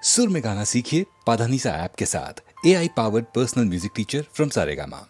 सुर में गाना सीखिए पाधानीसा ऐप के साथ। AI powered personal music teacher from Saregama.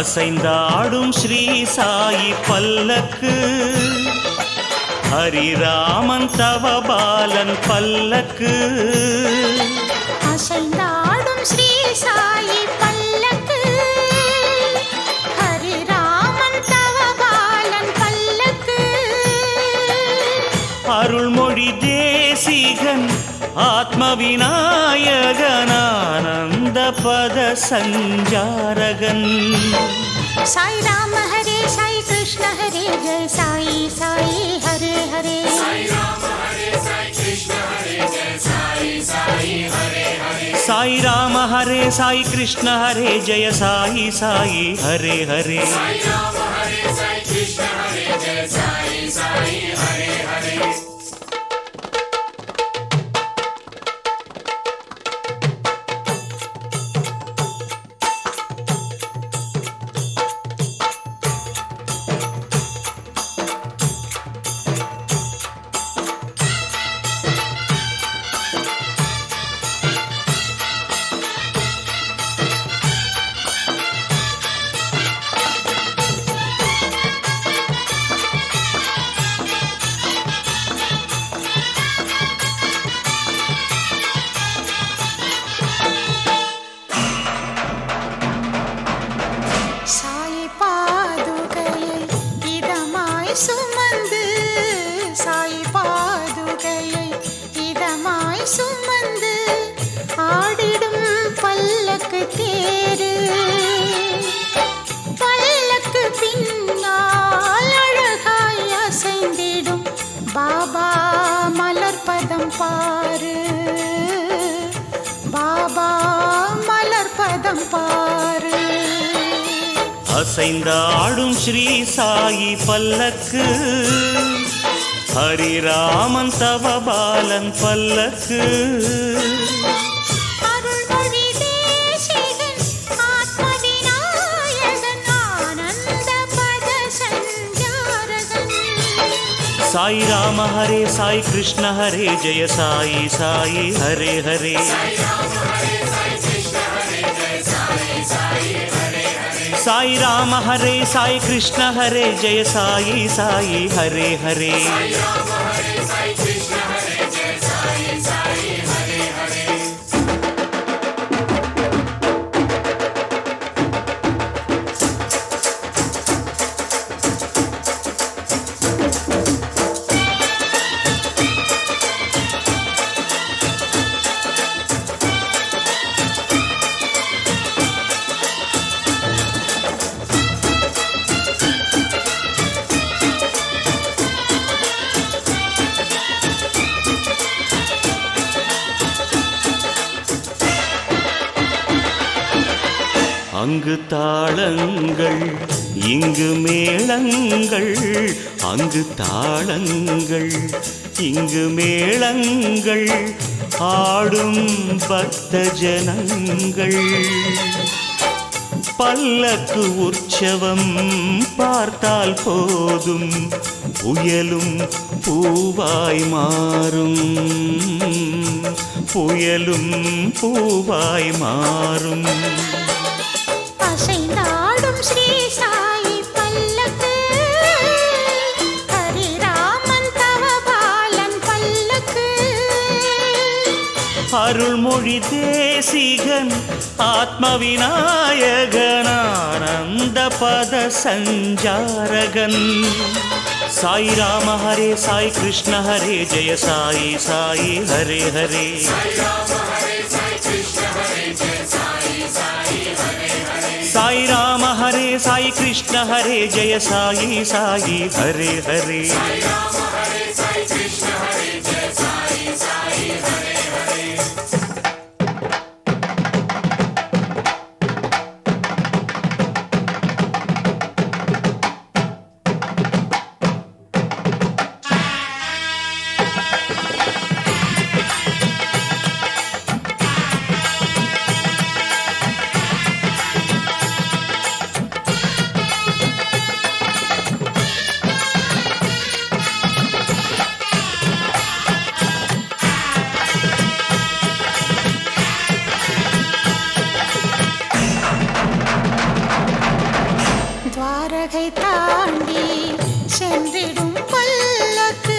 அசைந்தாடும் ஸ்ரீ சாயி பல்லக்கு, ஹரிராமன் தவபாலன் பல்லக்கு. அசைந்தாடும் ஸ்ரீ சாயி பல்லக்கு, ஹரிராமன் தவபாலன் பல்லக்கு. அருள்மொழி தேசிகன் ஆத்ம விநாயகன் ஆனந்த பத சஞ்சாரகன். சாய் ராம ஹரே சாய் கிருஷ்ண ஹரே ஜெய சாயி சாயி ஹரே ஹரே. சாய் ராம ஹரே சாய் கிருஷ்ண ஹரே ஜெய சாயி சாயி ஹரே ஹரே. சாய் ராம ஹரே சாய் கிருஷ்ண ஹரே ஜெய சாயி சாயி ஹரே ஹரே. சாய் ராம ஹரே சாய் கிருஷ்ண ஹரே ஜெய சாயி சாயி ஹரே ஹரே. சுமந்து சாய் பாதுகையை இதமாய் சுமந்து ஆடிடும் பல்லக்கு தேரு. பல்லக்கு பின்னால் அழகாய் அசைந்திடும் பாபா மலர்பதம் பாரு. பாபா மலர்பதம் பாரு. அசைந்தாடும் ஸ்ரீ சாயி பல்லக்கு, ஹரிராமன் தவபாலன் பல்லக்கு. அருள்மொழி தேசிகன் ஆத்ம விநாயகன் ஆனந்த பத சஞ்சாரகன். சாய் ராம ஹரே சாய் கிருஷ்ண ஹரே ஜெய சாயி சாயி ஹரே ஹரே. சாய் ராம ஹரே சாய் கிருஷ்ண ஹரே ஜெய சாயி சாயி ஹரே ஹரே. அங்கு தாளங்கள் இங்கு மேளங்கள், அங்கு தாளங்கள் இங்கு மேளங்கள், ஆடும் பக்த ஜனங்கள். பல்லக்கு உற்சவம் பார்த்தால் போதும், புயலும் பூவாய் மாறும். புயலும் பூவாய் மாறும். அசைந்தாடும் ஸ்ரீ சாயி பல்லக்கு, ஹரிராமன் தவபாலன் பல்லக்கு. அருள்மொழி தேசிகன் ஆத்மவிநாயகனானந்த பத சஞ்சாரகன் சாய் ராம ஹரே சாய் கிருஷ்ண ஹரே ஜெய சாயி சாயி ஹரே ஹரே சாய் ராம ஹரே சாய் கிருஷ்ண ஹரே ஜெய சாயி சாயி ஹரே ஹரே துவாரகை தாண்டி சென்றிடும் பல்லக்கு,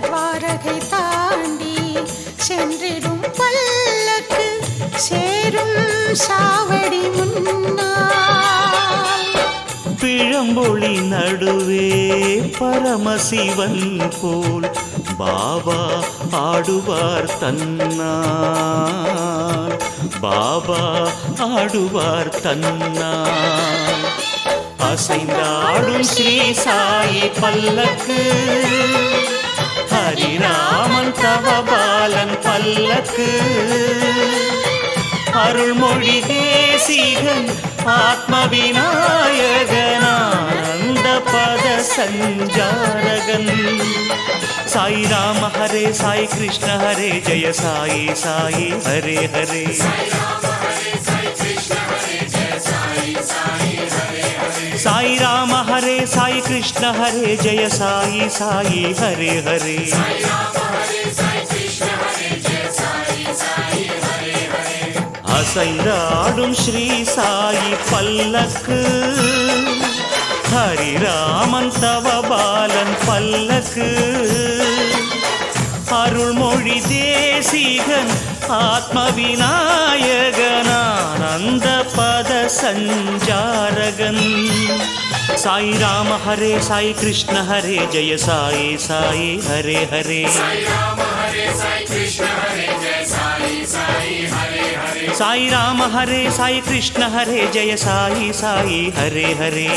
துவாரகை தாண்டி சென்றிடும் பல்லக்கு, சேரும் சாவடி முன்னால் பிழம்பொழி நடுவே பரமசிவன் போல் பாபா ஆடுவார் தன்னார், பாபா ஆடுவார் தன்னார். அசைந்தாடும் ஸ்ரீ சாயி பல்லக்கு, ஹரிராமன் தவபாலன் பல்லக்கு, அருள்மொழி தேசிகன் ஆத்மவிநாயகனானந்த பத சஞ்சாரகன் சாய் ராம ஹரே சாய் கிருஷ்ண ஹரே ஜெய சாயி சாயி ஹரே ஹரே சாய் ராம ஹரே சாய் கிருஷ்ண ஹரே ஜெய சாயி சாயி ஹரே ஹரே. அசைந்தாடும் ஸ்ரீ சாயி பல்லக்கு, ஹரிராமன் தவபாலன் பல்லக்கு, அருள்மொழி தேசிகன் ஆத்மவிநாயகனானந்த பத சஞ்சாரகன் சாய் ராம ஹரே சாய் கிருஷ்ண ஹரே ஜெய சாயி சாயி ஹரே ஹரே சாய் ராம ஹரே சாய் கிருஷ்ண ஹரே ஜெய சாயி ஹரே ஹரே.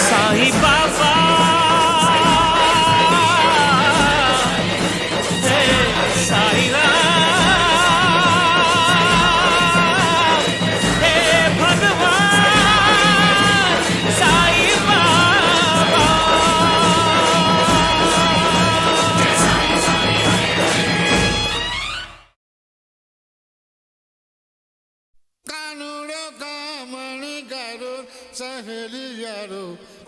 சாய் பாபா சாய் ராம் ஹே பகவான் சாய் பாபா. कानूड़ो कामणि गरु सहेलियारो,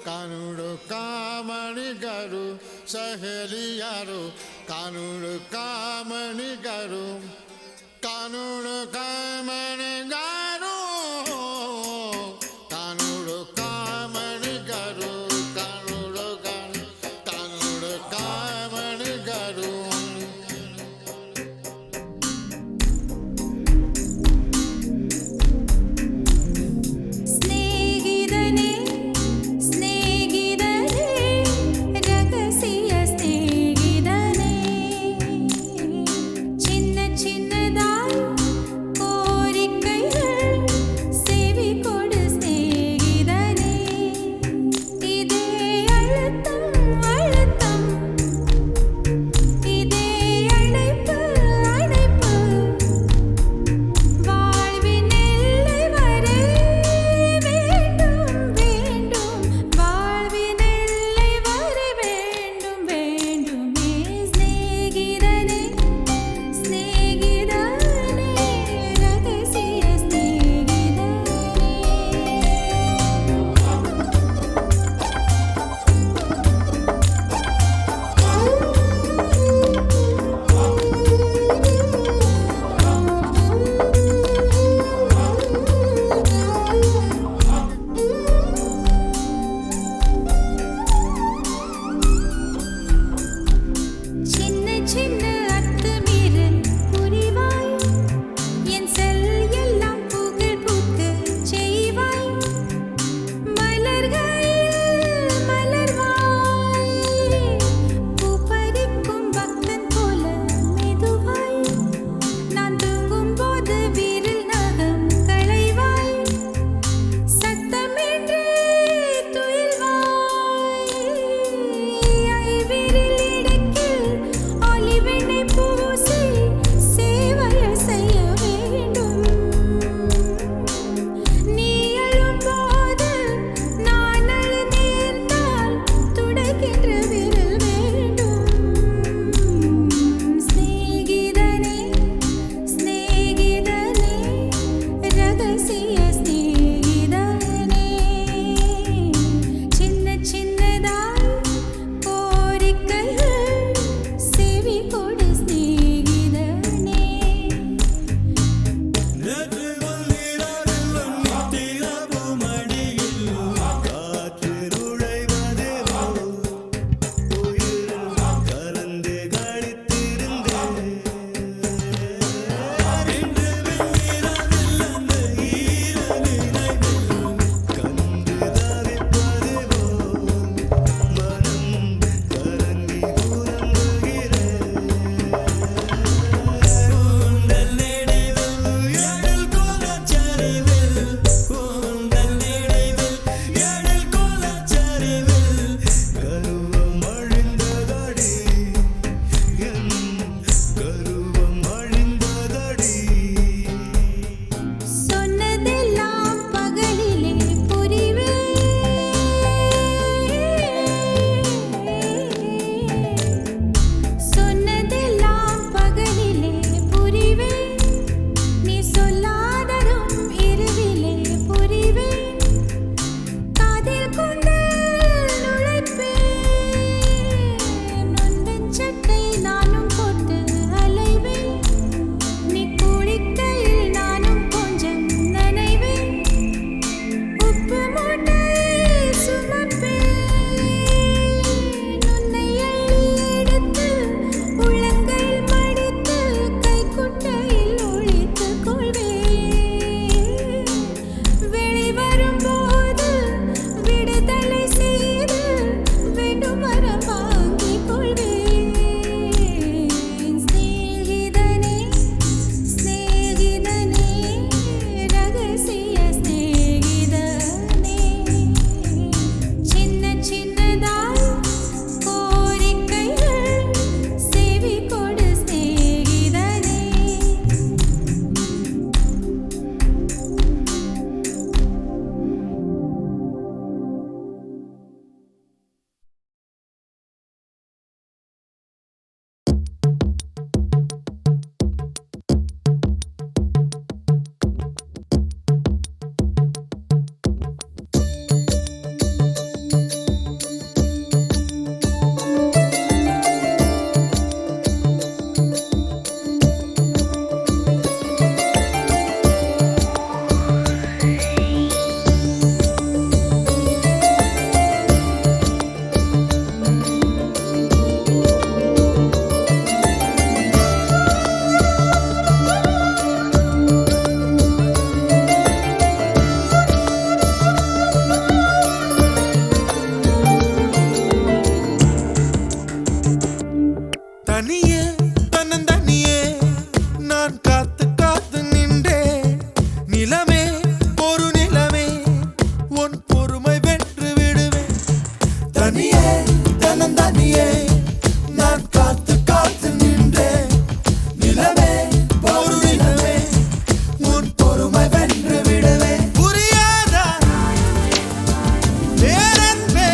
कानूड़ो कामणि गरु सहेलियारो, कानूड़ो कामणि गरु, कानूड़ो कामणि गरु, कानूड़ो कामणि गरु, कानूड़ो कामणि गरु. ஸ்நேகிதனே ஸ்நேகிதனே ரகசிய ஸ்நேகிதனே சின்ன சின்னதாய் நான் காத்து காத்து நின்றே நிலமே ஒரு நிலமே உன் பொறுமை வென்று விடுவேன் தனியே தனந்தனியே நான் காத்து காத்து நின்றே நிலமே ஒரு நிலமே உன் பொறுமை வென்று விடுவேன் புரியாதா பேரன்பே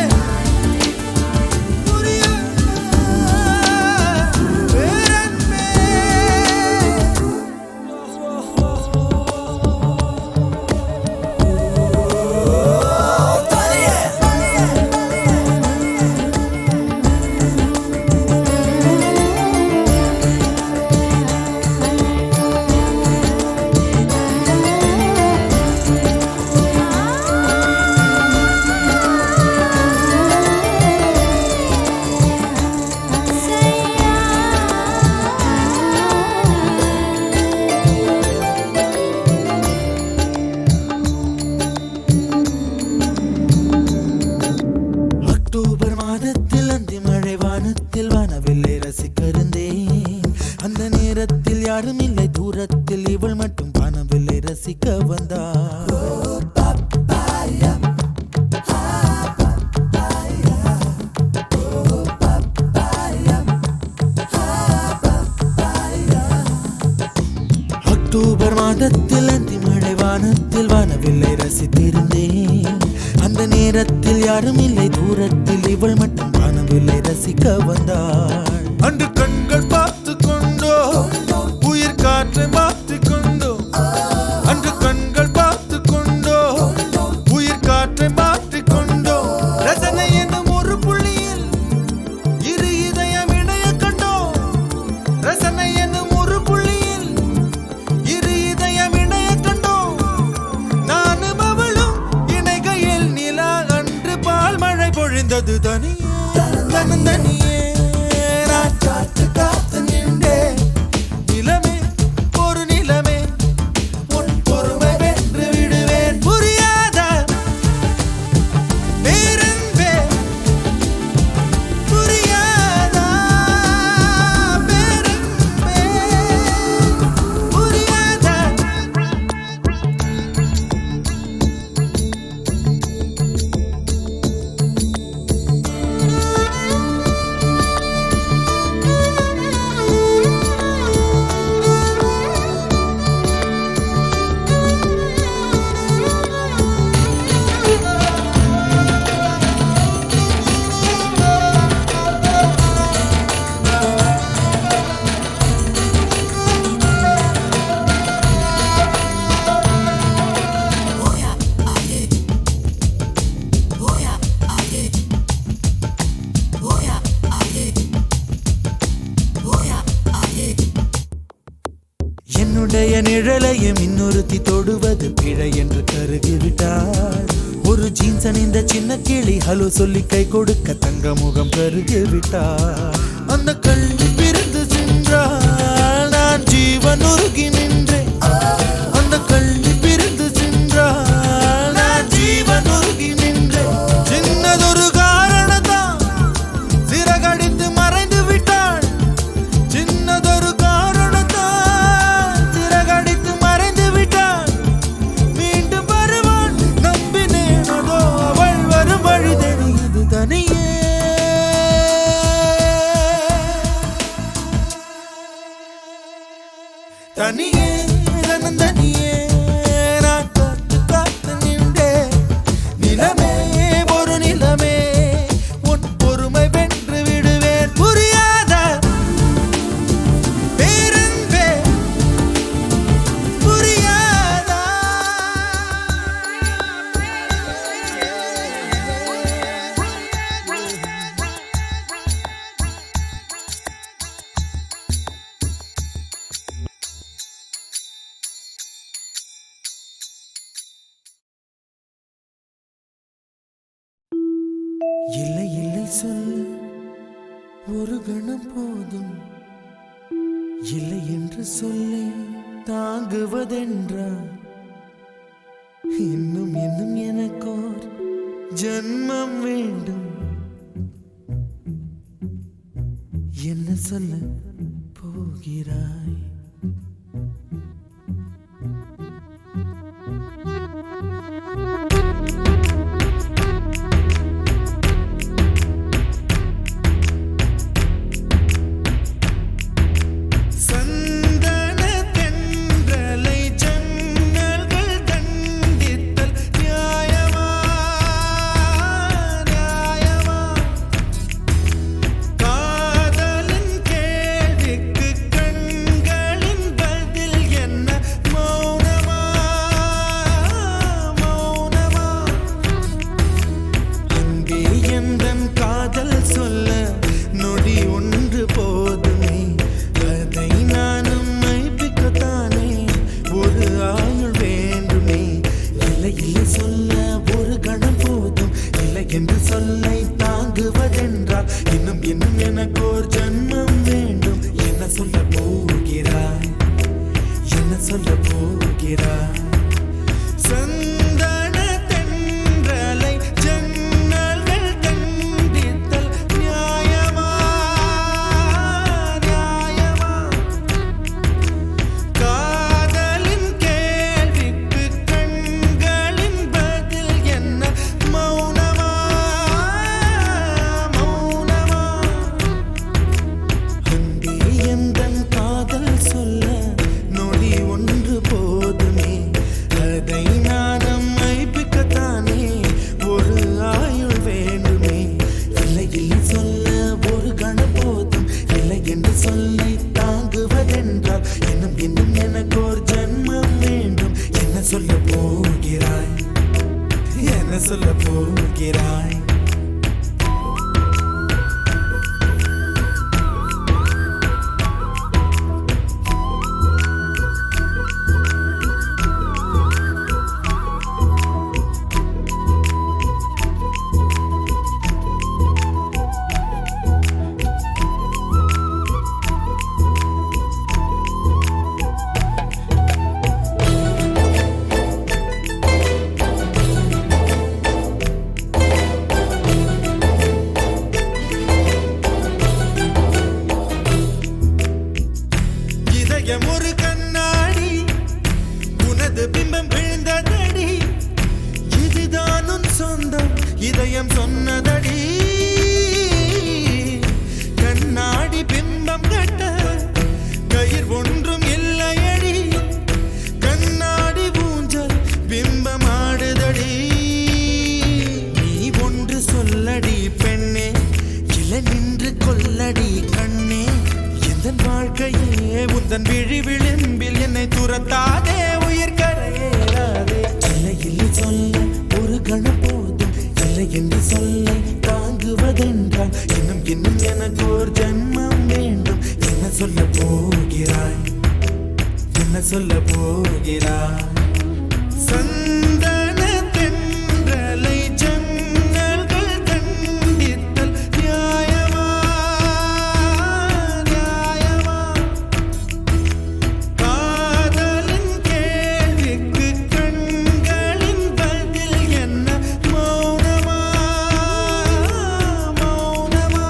அக்டோபர் மாதத்தில் அந்தி மழை வானத்தில் வானவில்லை ரசிக்கிறந்தேன் அந்த நேரத்தில் யாரும் இல்லை தூரத்தில் இவள் மட்டும் வானவில்லை ரசிக்க வந்தாள் அக்டோபர் மாதத்தில் அந்தி மழை வானத்தில் வானவில்லை ரசித்திருந்தேன் அந்த நேரத்தில் யாரும் இல்லை தூரத்தில் இவள் மட்டும் வானவில்லை ரசிக்க வந்தாள் அன்று கண்கள் பார்த்து கொண்டோ உயிர் காற்றை மாற்றிக் கொண்டோ அன்று கண்கள் பார்த்து கொண்டோ உயிர் காற்றை மாற்றிக் கொண்டோ ரசனை என்னும் ஒரு புள்ளியில் இரு இதயம் இணைய கண்டோ ரசனை என்னும் ஒரு புள்ளியில் இரு இதயம் இணைய கண்டோ நானும் அவளும் இணைகையில் நிலா அன்று பால் மழை பொழிந்தது தனியே தனியே நான் காத்து காத்து நின்றே நிலமே ஒரு நிலமே உன் பொறுமை வென்று விடுவேன் புரியாத பேரன்பே புரியாதா பேரன்பே புரியாதா என்னுடைய நிழலையும் இன்னொருத்தி தொடுவது பிழை என்று கருகிவிட்டாள் ஒரு ஜீன்ஸ் அணிந்த சின்ன கிளி ஹலோ சொல்லி கை கொடுக்க தங்க முகம் கருகிவிட்டாள் அந்த கல்வி பிரிந்து சென்றாள் நான் ஜீவன் உருகி நின்றேன் அந்த கல்வி பிரிந்து சென்றாள் நான் ஜீவன் உருகி நின்றேன் சின்னதொரு காரணத்தான் சிறகடித்து மறைந்து விட்டாள் சின்னதொரு காரணத்தான் சிறகடித்து மறைந்து விட்டாள் மீண்டும் வருவாள் நம்பினேன் அதோ அவள் வரும் வழி தெரியுது தனியே தனியே தனியே நான் காத்து காத்து நின்றே நிலமே ஒரு நிலமே உன் பொறுமை வென்று விடுவேன் புரியாத பேரன்பே புரியாதா இல்லை இல்லை சொல்ல ஒரு கணம் போதும் இல்லை என்று சொல்லை தாங்குவதென்றா இன்னும் இன்னும் எனக்கோர் ஜன்மம் வேண்டும் என்ன சொல்ல போகிறாய் சொல்ல போகிறாய் சந்தன தென்றலை ஜன்னல்கள் கண்டித்தல் நியாயமா நியாயமா காதலின் கேள்விக்கு கண்களின் பதில் என்ன மௌனமா மௌனமா அன்பே எந்தன் காதல் சொல்ல நொடி ஒன்று போதுமே அதை நானும் மைப்பிக்கத்தானே ஒரு ஆயுள் வேண்டுமே இல்லை இல்லை சொல்ல ஒரு கணம் போதும் இல்லை என்று சொல்லி தாங்குவதென்றால் இன்னும் இன்னும் எனக்கு ஒரு ஜன்மம் வேண்டும் என்ன சொல்ல போகிறாய் என்ன சொல்ல போகிறாய் இதயம் ஒரு கண்ணாடி உனது பிம்பம் விழுந்ததடி இதுதான் உன் சொந்தம் இதயம் சொன்னதடி கண்ணாடி பிம்பம் கட்ட கயிர் ஒன்றும் இல்லையடி கண்ணாடி ஊஞ்சல் பிம்பம் ஆடுதடி நீ ஒன்று சொல்லடி பெண்ணே இல நின்று கொல்லடி கண்ணே எந்தன் வாழ்க்கையே உந்தன் விழி விளிம்பில் என்னை துரத்தாதே உயிர் கரையேறாதே இல்லை இல்லை சொல்ல ஒரு கணம் போதும் இல்லை என்று சொல்ல தாங்குவதென்றால் இன்னும் இன்னும் எனக்கு ஒரு ஜன்மம் வேண்டும் என்ன சொல்ல போகிறாய் என்ன சொல்ல போகிறாய் சந்தன தென்றலை ஜன்னல்கள் கண்டித்தல் நியாயமா நியாயமா காதலின் கேள்விக்கு கண்களின் பதில் என்ன மௌனமா மௌனமா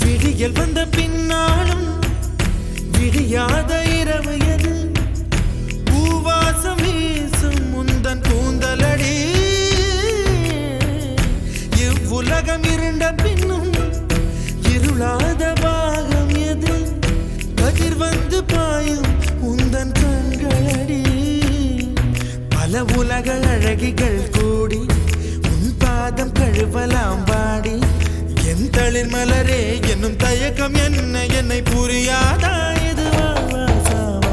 விடியல் வந்த பின்னாலும் விடியாத இரவு எது பூவாசம் வீசும் முந்தன் கூந்தலடி இவ்வுலகம் இருண்ட பின்னும் இருளாத பாகம் எது கதிர் வந்து பாயும் உந்தன் கண்களடி பல உலக அழகிகள் கூடி உன் பாதம் கழுவலாம் வாடி என் தளிர் மலரே என்னும் தயக்கம் என்ன என்னை புரியாதா இது வாசாவா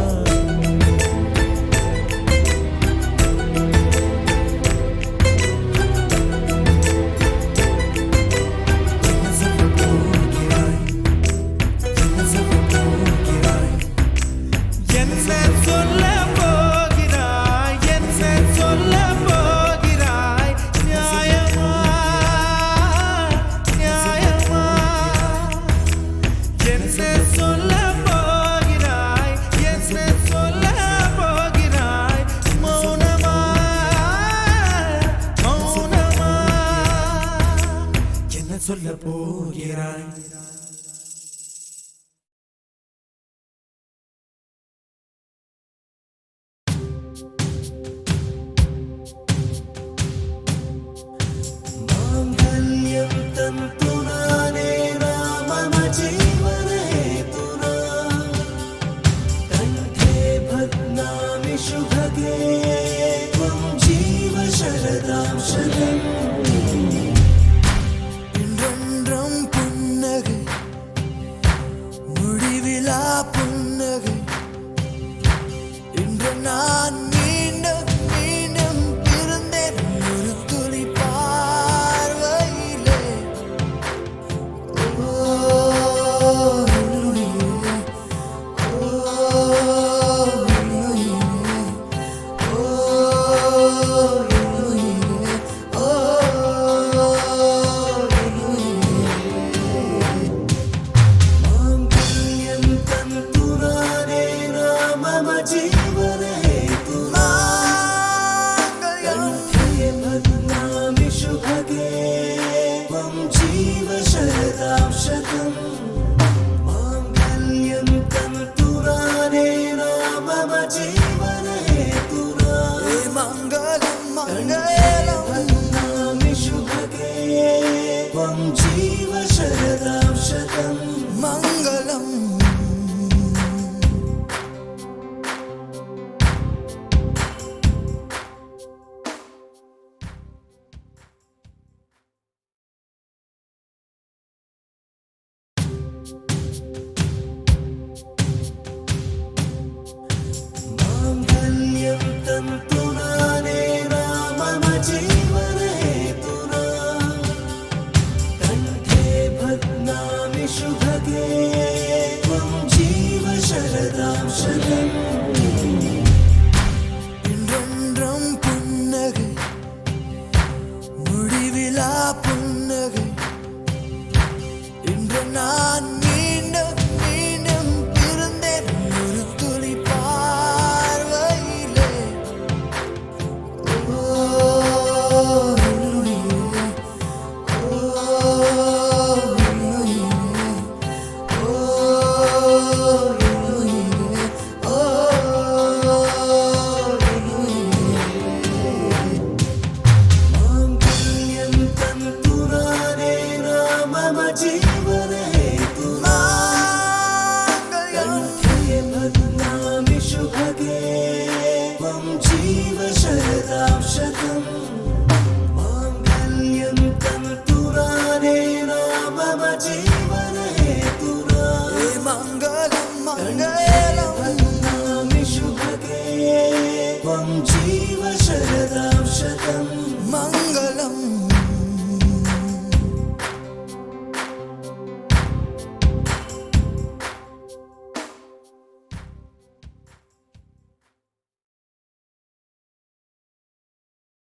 என்ன சொல்ல போகிறாய் என்ன சொல்ல போகிறாய் என்ன சொல்ல போகிறாய் என்ன சொல்ல போகிறாய் நியாயமா நியாயமா என்ன சொல்ல போகிறாய் என்ன சொல்ல போகிறாய் மௌனமா மௌனமா என்ன சொல்ல போகிறாய் मांगल्यं तन्तुना नेन मम जीवने हेतुना कण्ठे भग्नामि शुभगे त्वं जीव शरदां शतम् இன்றென்றும் जीव शरदां शतं मङ्गलम् माङ्गल्यं तन्तुनानेन मम जीवनहेतुना कण्ठे भग्नामि शुभगे त्वं जीव शरदां शतम् இன்றொன்றும் புன்னகை முடிவிலா புன்னகை இன்று நான் மீண்டும் மீண்டும் பிறந்தேன் ஒரு துளி பார்வையிலே ஓ உயிரே, ஓ உயிரே, ஓ உயிரே, ஓ माङ्गल्यं तन्तुनानेन मम जीवनहेतुना कण्ठे भग्नामि शुभगे त्वं जीव शरदां शतम् माङ्गल्यं तन्तुनानेन मम जीवनहेतुना